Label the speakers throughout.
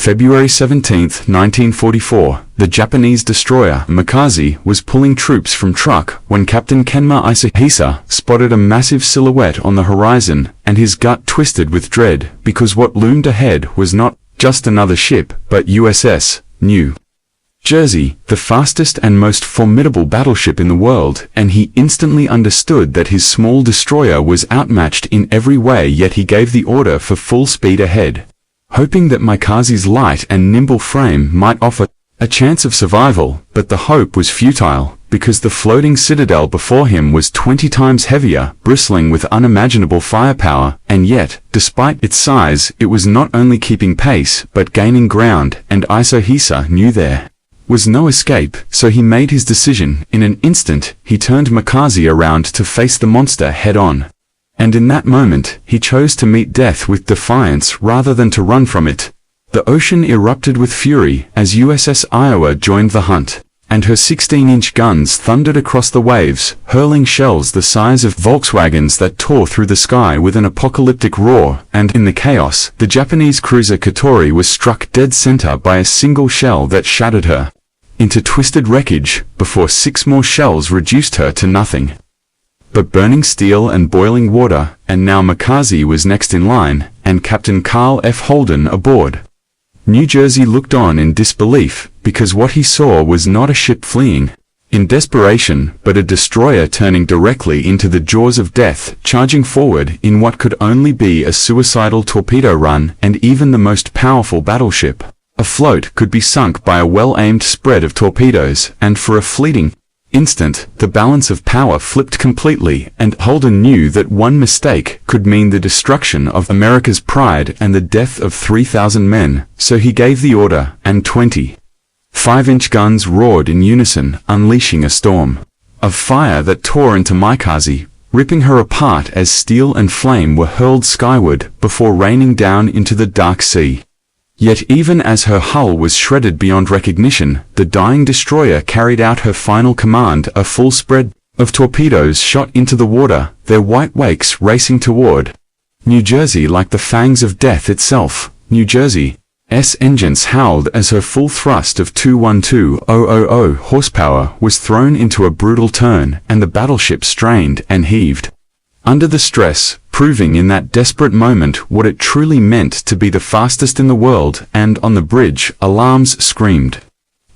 Speaker 1: February 17, 1944, the Japanese destroyer Mikaze was pulling troops from truck when Captain Kenma Isahisa spotted a massive silhouette on the horizon, and his gut twisted with dread because what loomed ahead was not just another ship, but USS New Jersey, the fastest and most formidable battleship in the world, and he instantly understood that his small destroyer was outmatched in every way, yet he gave the order for full speed ahead, hoping that Mikaze's light and nimble frame might offer a chance of survival, but the hope was futile, because the floating citadel before him was 20 times heavier, bristling with unimaginable firepower, and yet, despite its size, it was not only keeping pace, but gaining ground, and Isahisa knew there was no escape, so he made his decision. In an instant, he turned Mikaze around to face the monster head-on. And in that moment, he chose to meet death with defiance rather than to run from it. The ocean erupted with fury as USS Iowa joined the hunt, and her 16-inch guns thundered across the waves, hurling shells the size of Volkswagens that tore through the sky with an apocalyptic roar, and in the chaos, the Japanese cruiser Katori was struck dead center by a single shell that shattered her into twisted wreckage, before 6 more shells reduced her to nothing but burning steel and boiling water. And now Mikaze was next in line, and Captain Carl F. Holden aboard. New Jersey looked on in disbelief, because what he saw was not a ship fleeing in desperation, but a destroyer turning directly into the jaws of death, charging forward in what could only be a suicidal torpedo run, and even the most powerful battleship afloat could be sunk by a well-aimed spread of torpedoes, and for a fleeting instant, the balance of power flipped completely, and Holden knew that one mistake could mean the destruction of America's pride and the death of 3,000 men, so he gave the order, and 25-inch guns roared in unison, unleashing a storm of fire that tore into Mikaze, ripping her apart as steel and flame were hurled skyward before raining down into the dark sea. Yet even as her hull was shredded beyond recognition, the dying destroyer carried out her final command. A full spread of torpedoes shot into the water, their white wakes racing toward New Jersey like the fangs of death itself. New Jersey's engines howled as her full thrust of 212,000 horsepower was thrown into a brutal turn, and the battleship strained and heaved under the stress, proving in that desperate moment what it truly meant to be the fastest in the world. And on the bridge, alarms screamed,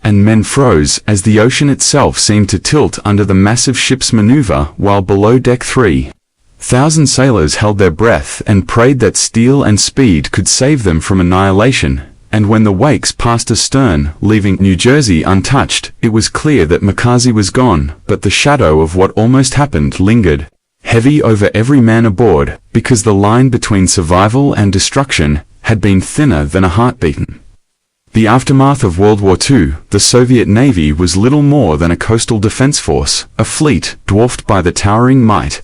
Speaker 1: and men froze as the ocean itself seemed to tilt under the massive ship's maneuver, while below deck 3,000 sailors held their breath and prayed that steel and speed could save them from annihilation. And when the wakes passed astern, leaving New Jersey untouched, it was clear that Mikaze was gone, but the shadow of what almost happened lingered heavy over every man aboard, because the line between survival and destruction had been thinner than a heartbeat. The aftermath of World War II, the Soviet Navy was little more than a coastal defense force, a fleet dwarfed by the towering might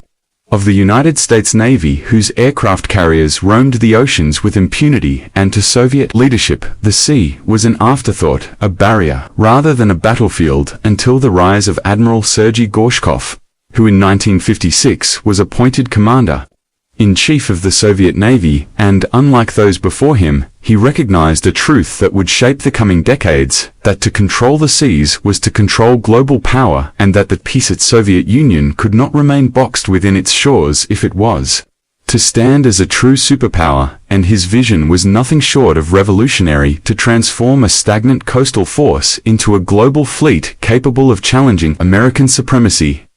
Speaker 1: of the United States Navy, whose aircraft carriers roamed the oceans with impunity, and to Soviet leadership, the sea was an afterthought, a barrier, rather than a battlefield, until the rise of Admiral Sergei Gorshkov, who in 1956 was appointed commander-in-chief of the Soviet Navy, and, unlike those before him, he recognized a truth that would shape the coming decades, that to control the seas was to control global power, and that the peace at Soviet Union could not remain boxed within its shores if it was to stand as a true superpower, and his vision was nothing short of revolutionary: to transform a stagnant coastal force into a global fleet capable of challenging American supremacy.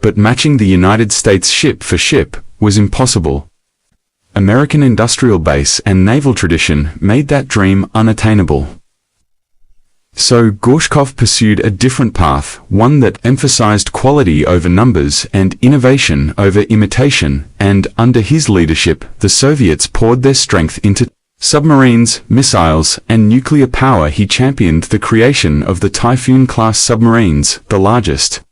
Speaker 1: But matching the United States ship for ship was impossible. American industrial base and naval tradition made that dream unattainable. So Gorshkov pursued a different path, one that emphasized quality over numbers and innovation over imitation, and under his leadership, the Soviets poured their strength into submarines, missiles, and nuclear power. He championed the creation of the Typhoon-class submarines, the largest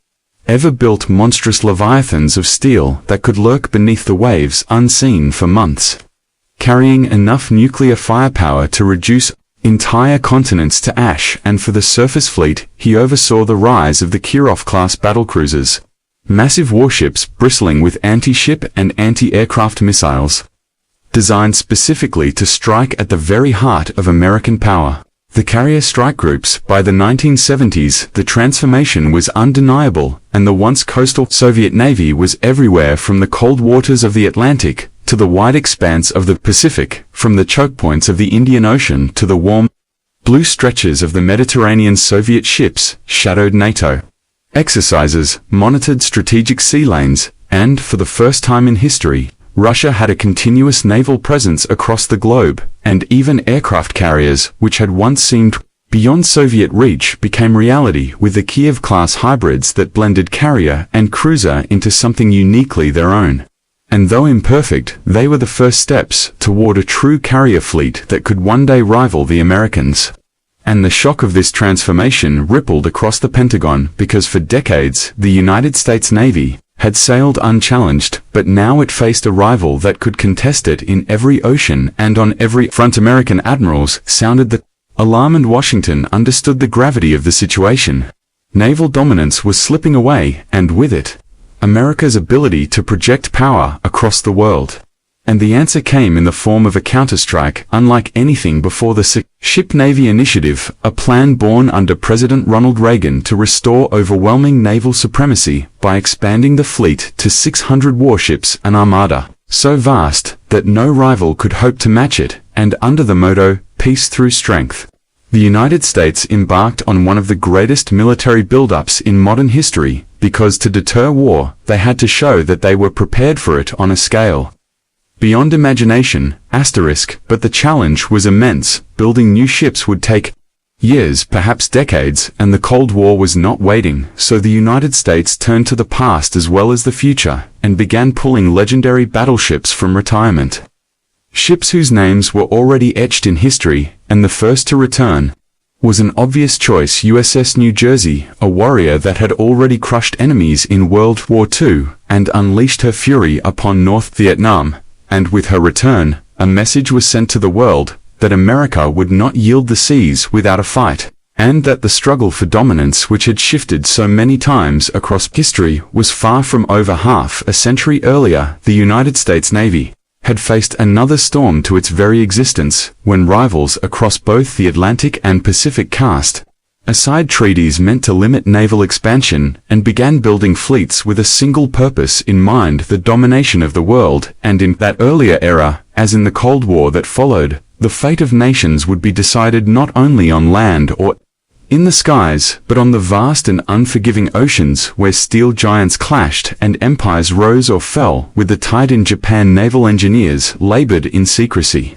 Speaker 1: ever built monstrous leviathans of steel that could lurk beneath the waves unseen for months, carrying enough nuclear firepower to reduce entire continents to ash. And for the surface fleet, he oversaw the rise of the Kirov-class battlecruisers, massive warships bristling with anti-ship and anti-aircraft missiles. designed specifically to strike at the very heart of American power. The carrier strike groups. By the 1970s, the transformation was undeniable, and the once coastal Soviet Navy was everywhere from the cold waters of the Atlantic to the wide expanse of the Pacific, from the choke points of the Indian Ocean to the warm, blue stretches of the Mediterranean. Soviet ships shadowed NATO exercises, monitored strategic sea lanes, and, for the first time in history, Russia had a continuous naval presence across the globe, and even aircraft carriers, which had once seemed beyond Soviet reach, became reality with the Kiev-class hybrids that blended carrier and cruiser into something uniquely their own. And though imperfect, they were the first steps toward a true carrier fleet that could one day rival the Americans. And the shock of this transformation rippled across the Pentagon, because for decades, the United States Navy had sailed unchallenged, but now it faced a rival that could contest it in every ocean and on every front. American admirals sounded the alarm, and Washington understood the gravity of the situation. Naval dominance was slipping away, and with it, America's ability to project power across the world. And the answer came in the form of a counterstrike unlike anything before. The Ship Navy Initiative, a plan born under President Ronald Reagan to restore overwhelming naval supremacy by expanding the fleet to 600 warships, an armada so vast that no rival could hope to match it, and under the motto, peace through strength. The United States embarked on one of the greatest military buildups in modern history, because to deter war, they had to show that they were prepared for it on a scale beyond imagination, but the challenge was immense. Building new ships would take years, perhaps decades, and the Cold War was not waiting, so the United States turned to the past as well as the future, and began pulling legendary battleships from retirement. Ships whose names were already etched in history, and the first to return was an obvious choice: USS New Jersey, a warrior that had already crushed enemies in World War II, and unleashed her fury upon North Vietnam. And with her return, a message was sent to the world that America would not yield the seas without a fight, and that the struggle for dominance, which had shifted so many times across history, was far from over. Half a century earlier, the United States Navy had faced another storm to its very existence, when rivals across both the Atlantic and Pacific cast aside treaties meant to limit naval expansion, and began building fleets with a single purpose in mind: the domination of the world. And in that earlier era, as in the Cold War that followed, the fate of nations would be decided not only on land or in the skies, but on the vast and unforgiving oceans, where steel giants clashed and empires rose or fell with the tide. In Japan, naval engineers labored in secrecy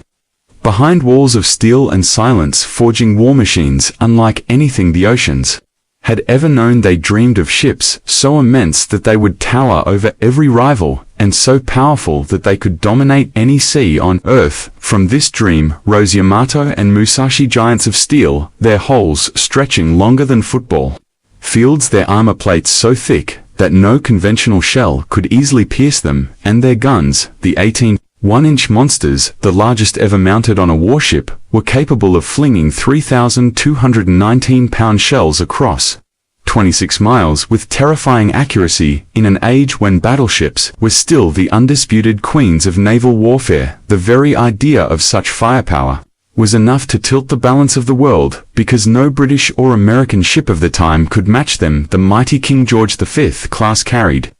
Speaker 1: behind walls of steel and silence, forging war machines unlike anything the oceans had ever known. They dreamed of ships so immense that they would tower over every rival, and so powerful that they could dominate any sea on Earth. From this dream rose Yamato and Musashi, giants of steel, their hulls stretching longer than football fields, their armor plates so thick that no conventional shell could easily pierce them, and their guns, the 18-1-inch monsters, the largest ever mounted on a warship, were capable of flinging 3,219-pound shells across 26 miles with terrifying accuracy. In an age when battleships were still the undisputed queens of naval warfare, the very idea of such firepower was enough to tilt the balance of the world, because no British or American ship of the time could match them. The mighty King George V class carried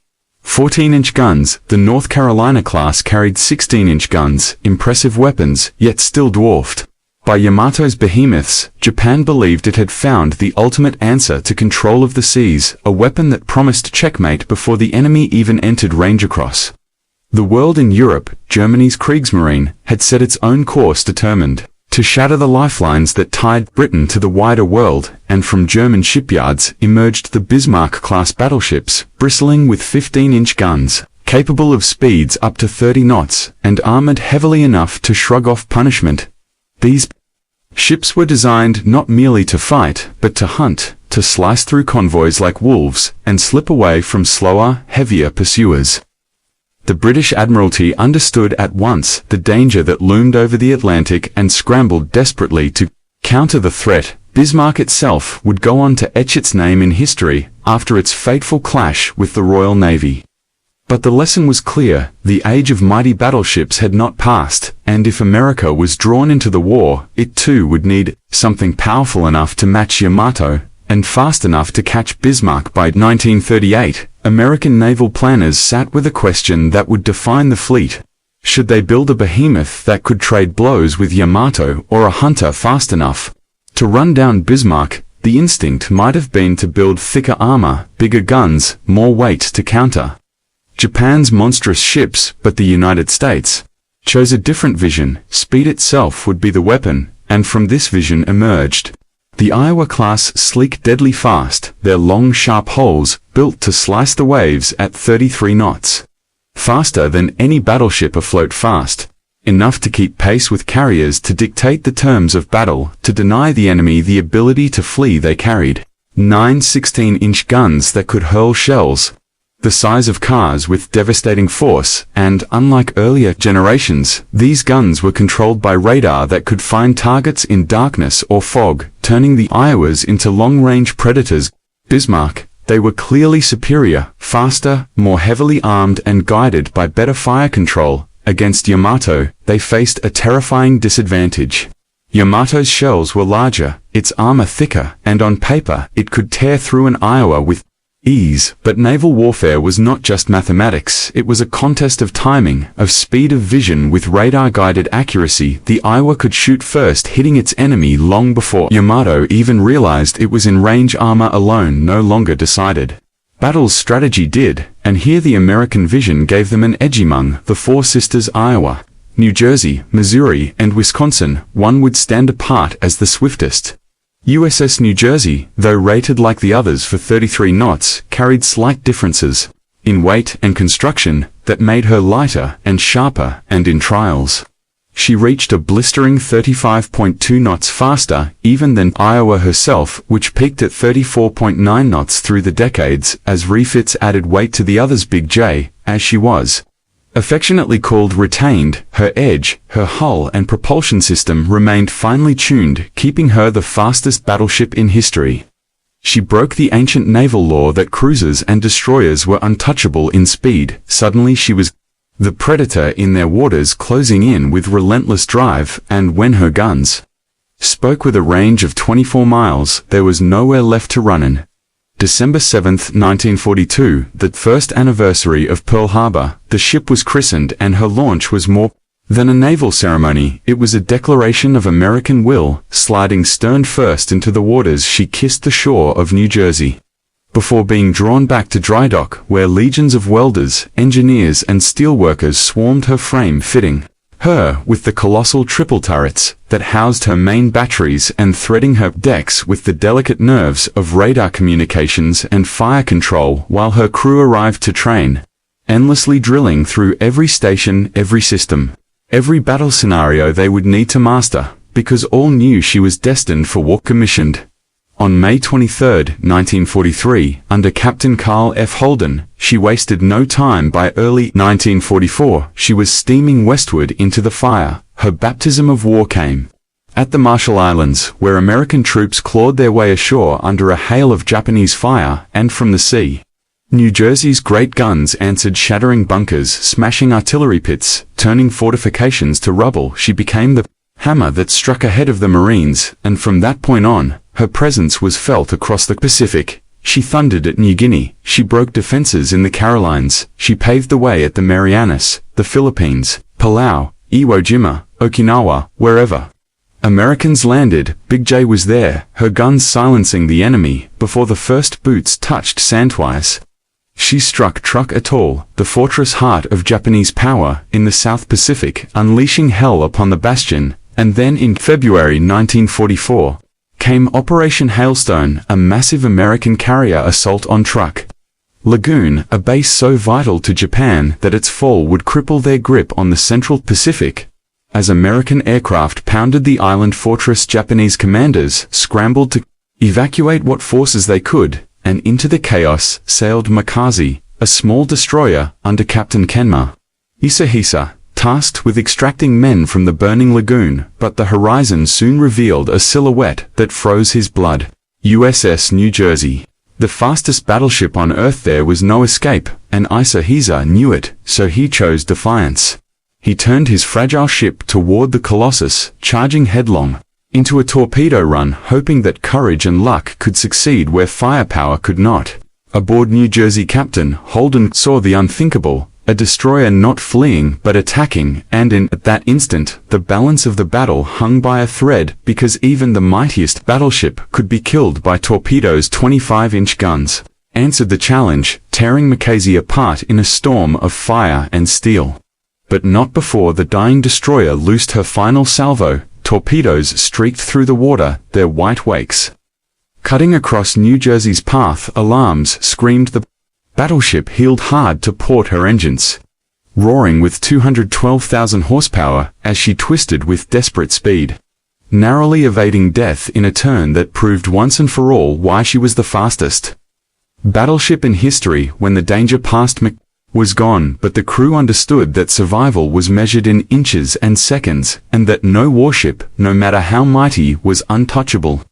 Speaker 1: 14-inch guns, the North Carolina class carried 16-inch guns, impressive weapons, yet still dwarfed by Yamato's behemoths. Japan believed it had found the ultimate answer to control of the seas, a weapon that promised checkmate before the enemy even entered range. Across the world in Europe, Germany's Kriegsmarine had set its own course, determined to shatter the lifelines that tied Britain to the wider world, and from German shipyards emerged the Bismarck-class battleships, bristling with 15-inch guns, capable of speeds up to 30 knots, and armored heavily enough to shrug off punishment. These ships were designed not merely to fight, but to hunt, to slice through convoys like wolves, and slip away from slower, heavier pursuers. The British Admiralty understood at once the danger that loomed over the Atlantic and scrambled desperately to counter the threat. Bismarck itself would go on to etch its name in history after its fateful clash with the Royal Navy. But the lesson was clear: the age of mighty battleships had not passed, and if America was drawn into the war, it too would need something powerful enough to match Yamato, and fast enough to catch Bismarck. By 1938, American naval planners sat with a question that would define the fleet. Should they build a behemoth that could trade blows with Yamato, or a hunter fast enough to run down Bismarck? The instinct might have been to build thicker armor, bigger guns, more weight to counter Japan's monstrous ships, but the United States chose a different vision. Speed itself would be the weapon, and from this vision emerged the Iowa-class, sleek, deadly fast, their long, sharp hulls, built to slice the waves at 33 knots. Faster than any battleship afloat, fast enough to keep pace with carriers, to dictate the terms of battle, to deny the enemy the ability to flee. They carried 9 16-inch guns that could hurl shells the size of cars with devastating force, and, unlike earlier generations, these guns were controlled by radar that could find targets in darkness or fog, turning the Iowas into long-range predators. Bismarck, they were clearly superior, faster, more heavily armed, and guided by better fire control. Against Yamato, they faced a terrifying disadvantage. Yamato's shells were larger, its armor thicker, and on paper, it could tear through an Iowa with ease. But naval warfare was not just mathematics. It was a contest of timing, of speed, of vision. With radar-guided accuracy, the Iowa could shoot first, hitting its enemy long before Yamato even realized it was in range. Armor alone no longer decided battle's strategy did, and here the American vision gave them an edge. Among the four sisters, Iowa, New Jersey, Missouri, and Wisconsin, one would stand apart as the swiftest. USS New Jersey, though rated like the others for 33 knots, carried slight differences in weight and construction that made her lighter and sharper, and in trials she reached a blistering 35.2 knots faster even than Iowa herself, which peaked at 34.9 knots through the decades as refits added weight to the others. Big J, as she was affectionately called, retained her edge. Her hull and propulsion system remained finely tuned, keeping her the fastest battleship in history. She broke the ancient naval law that cruisers and destroyers were untouchable in speed. Suddenly she was the predator in their waters, closing in with relentless drive, and when her guns spoke with a range of 24 miles, there was nowhere left to run in. December 7, 1942, the first anniversary of Pearl Harbor, the ship was christened, and her launch was more than a naval ceremony. It was a declaration of American will. Sliding stern first into the waters, she kissed the shore of New Jersey before being drawn back to dry dock, where legions of welders, engineers, and steelworkers swarmed her frame, fitting her with the colossal triple turrets that housed her main batteries and threading her decks with the delicate nerves of radar communications and fire control, while her crew arrived to train, endlessly drilling through every station, every system, every battle scenario they would need to master, because all knew she was destined for war. Commissioned on May 23, 1943, under Captain Carl F. Holden, she wasted no time. By early 1944, she was steaming westward into the fire. Her baptism of war came at the Marshall Islands, where American troops clawed their way ashore under a hail of Japanese fire, and from the sea, New Jersey's great guns answered, shattering bunkers, smashing artillery pits, turning fortifications to rubble. She became the hammer that struck ahead of the Marines, and from that point on, her presence was felt across the Pacific. She thundered at New Guinea, she broke defenses in the Carolines, she paved the way at the Marianas, the Philippines, Palau, Iwo Jima, Okinawa, wherever Americans landed, Big J was there, her guns silencing the enemy before the first boots touched sand. Twice she struck Truk Atoll, the fortress heart of Japanese power in the South Pacific, unleashing hell upon the bastion. And then in February 1944, came Operation Hailstone, a massive American carrier assault on Truk Lagoon, a base so vital to Japan that its fall would cripple their grip on the Central Pacific. As American aircraft pounded the island fortress, Japanese commanders scrambled to evacuate what forces they could, and into the chaos sailed Makazi, a small destroyer under Captain Kenma Isahisa, tasked with extracting men from the burning lagoon. But the horizon soon revealed a silhouette that froze his blood. USS New Jersey, The fastest battleship on Earth, there was no escape, and Isahisa knew it, so he chose defiance. He turned his fragile ship toward the Colossus, charging headlong into a torpedo run, hoping that courage and luck could succeed where firepower could not. Aboard New Jersey, Captain Holden saw the unthinkable, a destroyer not fleeing but attacking, and at that instant, the balance of the battle hung by a thread, because even the mightiest battleship could be killed by torpedoes. 25-inch guns answered the challenge, tearing Mackenzie apart in a storm of fire and steel. But not before the dying destroyer loosed her final salvo. Torpedoes streaked through the water, their white wakes cutting across New Jersey's path. Alarms screamed. The battleship heeled hard to port, her engines roaring with 212,000 horsepower as she twisted with desperate speed, narrowly evading death in a turn that proved once and for all why she was the fastest battleship in history. When the danger past was gone, but the crew understood that survival was measured in inches and seconds, and that no warship, no matter how mighty, was untouchable.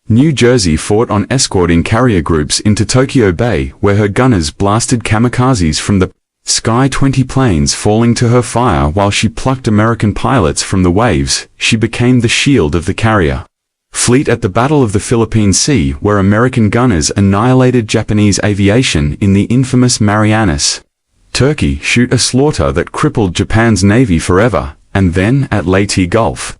Speaker 1: New Jersey fought on, escorting carrier groups into Tokyo Bay, where her gunners blasted kamikazes from the sky. 20 planes falling to her fire while she plucked American pilots from the waves. She became the shield of the carrier fleet at the Battle of the Philippine Sea, where American gunners annihilated Japanese aviation in the infamous Marianas. Turkey shoot a slaughter that crippled Japan's navy forever, and then at Leyte Gulf,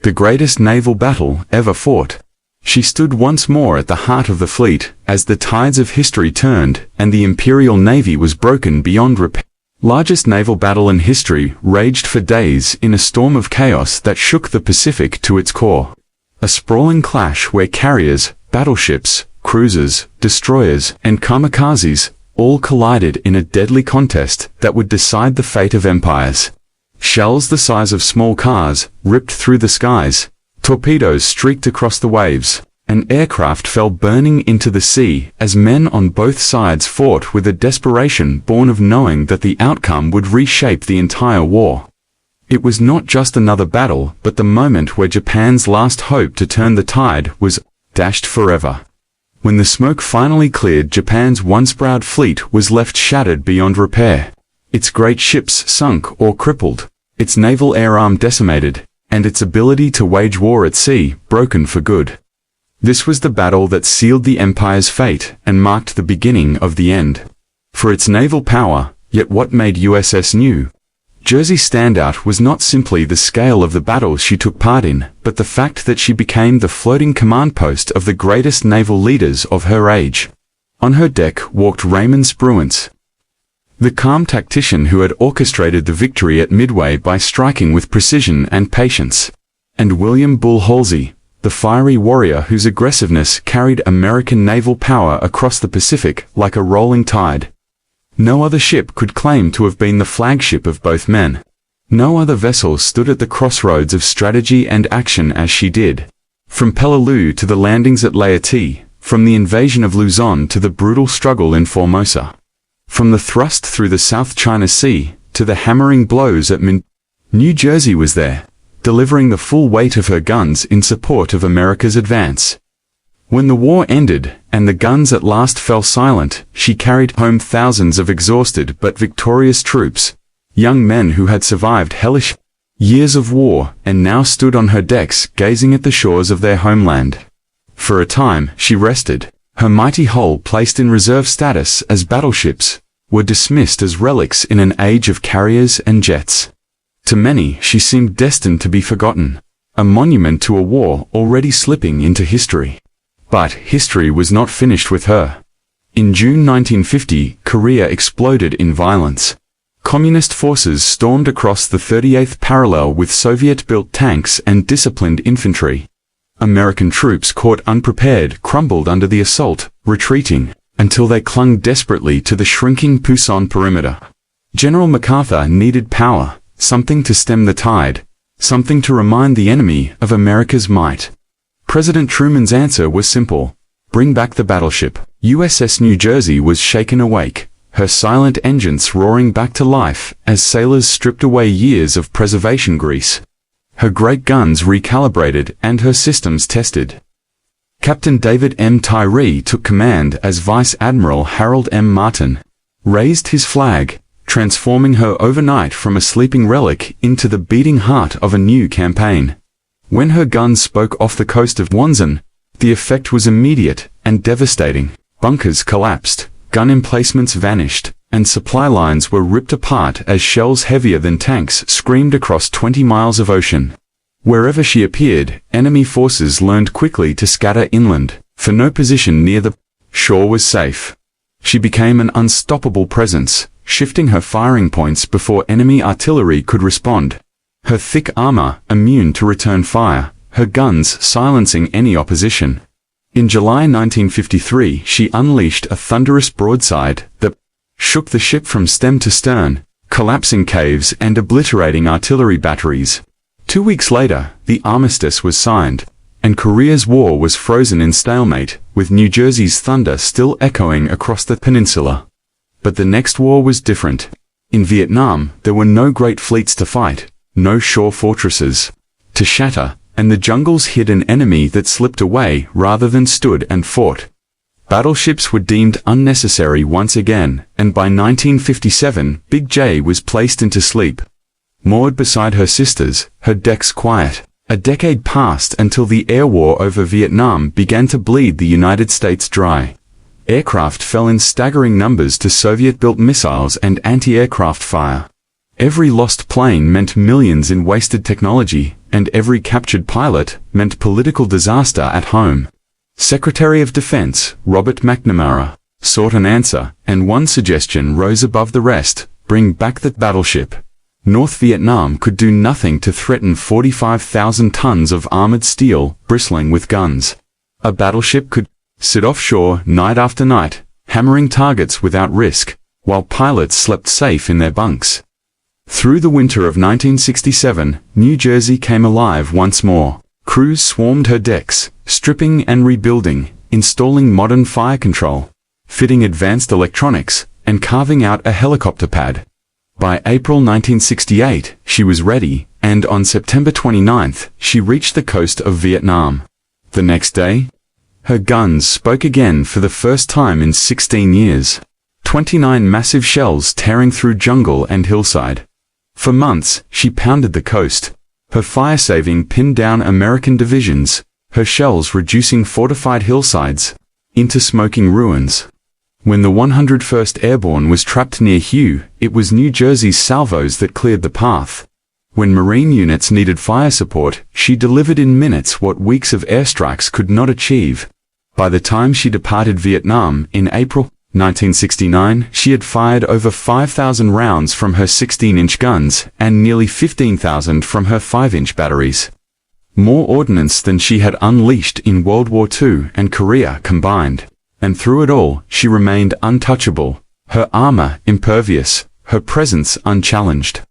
Speaker 1: the greatest naval battle ever fought, she stood once more at the heart of the fleet, as the tides of history turned, and the Imperial Navy was broken beyond repair. Largest naval battle in history raged for days in a storm of chaos that shook the Pacific to its core. A sprawling clash where carriers, battleships, cruisers, destroyers, and kamikazes all collided in a deadly contest that would decide the fate of empires. Shells the size of small cars ripped through the skies. Torpedoes streaked across the waves, and aircraft fell burning into the sea as men on both sides fought with a desperation born of knowing that the outcome would reshape the entire war. It was not just another battle, but the moment where Japan's last hope to turn the tide was dashed forever. When the smoke finally cleared, Japan's once proud fleet was left shattered beyond repair. Its great ships sunk or crippled, its naval air arm decimated, and its ability to wage war at sea broken for good. This was the battle that sealed the empire's fate and marked the beginning of the end. For its naval power, yet what made USS New Jersey stand out was not simply the scale of the battles she took part in, but the fact that she became the floating command post of the greatest naval leaders of her age. On her deck walked Raymond Spruance, the calm tactician who had orchestrated the victory at Midway by striking with precision and patience, and William Bull Halsey, the fiery warrior whose aggressiveness carried American naval power across the Pacific like a rolling tide. No other ship could claim to have been the flagship of both men. No other vessel stood at the crossroads of strategy and action as she did. From Peleliu to the landings at Leyte, from the invasion of Luzon to the brutal struggle in Formosa, from the thrust through the South China Sea to the hammering blows at New Jersey was there, delivering the full weight of her guns in support of America's advance. When the war ended, and the guns at last fell silent, she carried home thousands of exhausted but victorious troops, young men who had survived hellish years of war, and now stood on her decks gazing at the shores of their homeland. For a time, she rested. Her mighty hull, placed in reserve status as battleships, were dismissed as relics in an age of carriers and jets. To many, she seemed destined to be forgotten, a monument to a war already slipping into history. But history was not finished with her. In June 1950, Korea exploded in violence. Communist forces stormed across the 38th parallel with Soviet-built tanks and disciplined infantry. American troops, caught unprepared, crumbled under the assault, retreating, until they clung desperately to the shrinking Pusan perimeter. General MacArthur needed power, something to stem the tide, something to remind the enemy of America's might. President Truman's answer was simple: bring back the battleship. USS New Jersey was shaken awake, her silent engines roaring back to life as sailors stripped away years of preservation grease. Her great guns recalibrated and her systems tested. Captain David M. Tyree took command as Vice Admiral Harold M. Martin raised his flag, transforming her overnight from a sleeping relic into the beating heart of a new campaign. When her guns spoke off the coast of Wonsan, the effect was immediate and devastating. Bunkers collapsed, gun emplacements vanished, and supply lines were ripped apart as shells heavier than tanks screamed across 20 miles of ocean. Wherever she appeared, enemy forces learned quickly to scatter inland, for no position near the shore was safe. She became an unstoppable presence, shifting her firing points before enemy artillery could respond. Her thick armor immune to return fire, her guns silencing any opposition. In July 1953, she unleashed a thunderous broadside that shook the ship from stem to stern, collapsing caves and obliterating artillery batteries. 2 weeks later, the armistice was signed, and Korea's war was frozen in stalemate, with New Jersey's thunder still echoing across the peninsula. But the next war was different. In Vietnam, there were no great fleets to fight, no shore fortresses to shatter, and the jungles hid an enemy that slipped away rather than stood and fought. Battleships were deemed unnecessary once again, and by 1957, Big J was placed into sleep. Moored beside her sisters, her decks quiet. A decade passed until the air war over Vietnam began to bleed the United States dry. Aircraft fell in staggering numbers to Soviet-built missiles and anti-aircraft fire. Every lost plane meant millions in wasted technology, and every captured pilot meant political disaster at home. Secretary of Defense Robert McNamara sought an answer, and one suggestion rose above the rest: bring back the battleship. North Vietnam could do nothing to threaten 45,000 tons of armored steel bristling with guns. A battleship could sit offshore night after night, hammering targets without risk, while pilots slept safe in their bunks. Through the winter of 1967, New Jersey came alive once more. Crews swarmed her decks, stripping and rebuilding, installing modern fire control, fitting advanced electronics, and carving out a helicopter pad. By April 1968, she was ready, and on September 29th, she reached the coast of Vietnam. The next day, her guns spoke again for the first time in 16 years. 29 massive shells tearing through jungle and hillside. For months, she pounded the coast, her fire-saving pinned down American divisions, her shells reducing fortified hillsides into smoking ruins. When the 101st Airborne was trapped near Hue, it was New Jersey's salvos that cleared the path. When Marine units needed fire support, she delivered in minutes what weeks of airstrikes could not achieve. By the time she departed Vietnam in April 1969, she had fired over 5,000 rounds from her 16-inch guns and nearly 15,000 from her 5-inch batteries. More ordnance than she had unleashed in World War II and Korea combined. And through it all, she remained untouchable, her armor impervious, her presence unchallenged.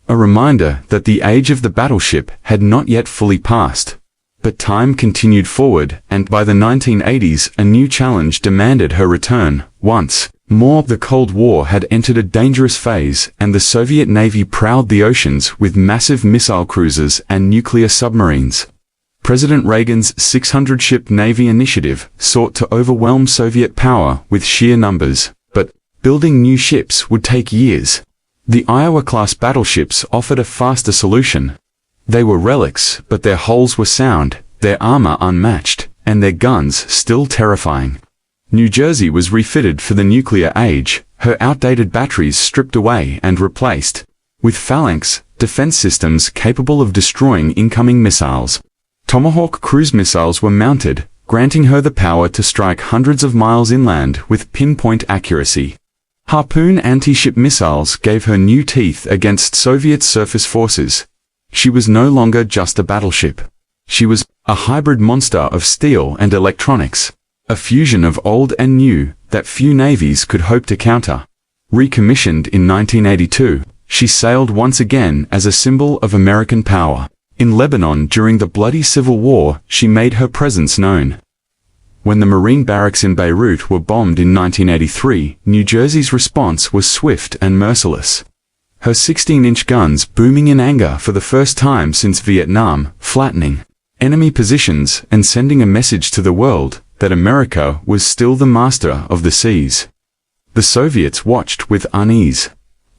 Speaker 1: A reminder that the age of the battleship had not yet fully passed. But time continued forward, and by the 1980s a new challenge demanded her return. Once more, the Cold War had entered a dangerous phase, and the Soviet Navy prowled the oceans with massive missile cruisers and nuclear submarines. President Reagan's 600-ship Navy initiative sought to overwhelm Soviet power with sheer numbers, but building new ships would take years. The Iowa-class battleships offered a faster solution. They were relics, but their hulls were sound, their armor unmatched, and their guns still terrifying. New Jersey was refitted for the nuclear age, her outdated batteries stripped away and replaced with phalanx defense systems capable of destroying incoming missiles. Tomahawk cruise missiles were mounted, granting her the power to strike hundreds of miles inland with pinpoint accuracy. Harpoon anti-ship missiles gave her new teeth against Soviet surface forces. She was no longer just a battleship. She was a hybrid monster of steel and electronics, a fusion of old and new that few navies could hope to counter. Recommissioned in 1982, she sailed once again as a symbol of American power. In Lebanon during the bloody Civil War, she made her presence known. When the Marine barracks in Beirut were bombed in 1983, New Jersey's response was swift and merciless. Her 16-inch guns booming in anger for the first time since Vietnam, flattening enemy positions and sending a message to the world that America was still the master of the seas. The Soviets watched with unease.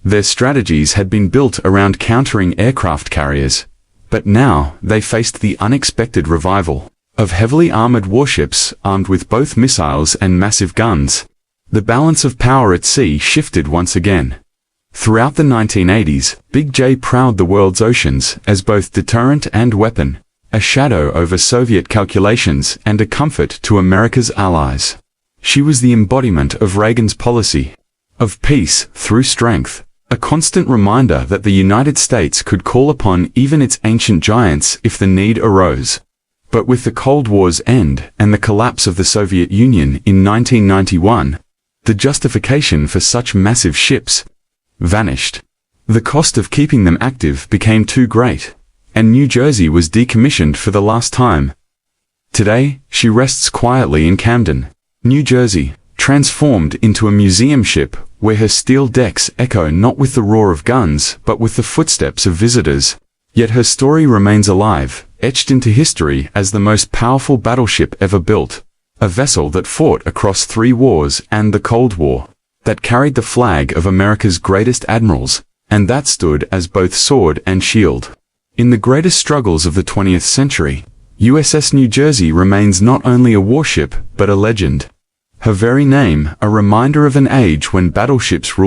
Speaker 1: Their strategies had been built around countering aircraft carriers, but now they faced the unexpected revival of heavily armored warships armed with both missiles and massive guns. The balance of power at sea shifted once again. Throughout the 1980s, Big J prowled the world's oceans as both deterrent and weapon, a shadow over Soviet calculations and a comfort to America's allies. She was the embodiment of Reagan's policy of peace through strength, a constant reminder that the United States could call upon even its ancient giants if the need arose. But with the Cold War's end and the collapse of the Soviet Union in 1991, the justification for such massive ships vanished. The cost of keeping them active became too great, and New Jersey was decommissioned for the last time. Today, she rests quietly in Camden, New Jersey, transformed into a museum ship where her steel decks echo not with the roar of guns but with the footsteps of visitors. Yet her story remains alive, etched into history as the most powerful battleship ever built, a vessel that fought across 3 wars and the Cold War, that carried the flag of America's greatest admirals, and that stood as both sword and shield. In the greatest struggles of the 20th century, USS New Jersey remains not only a warship but a legend. Her very name, a reminder of an age when battleships ruled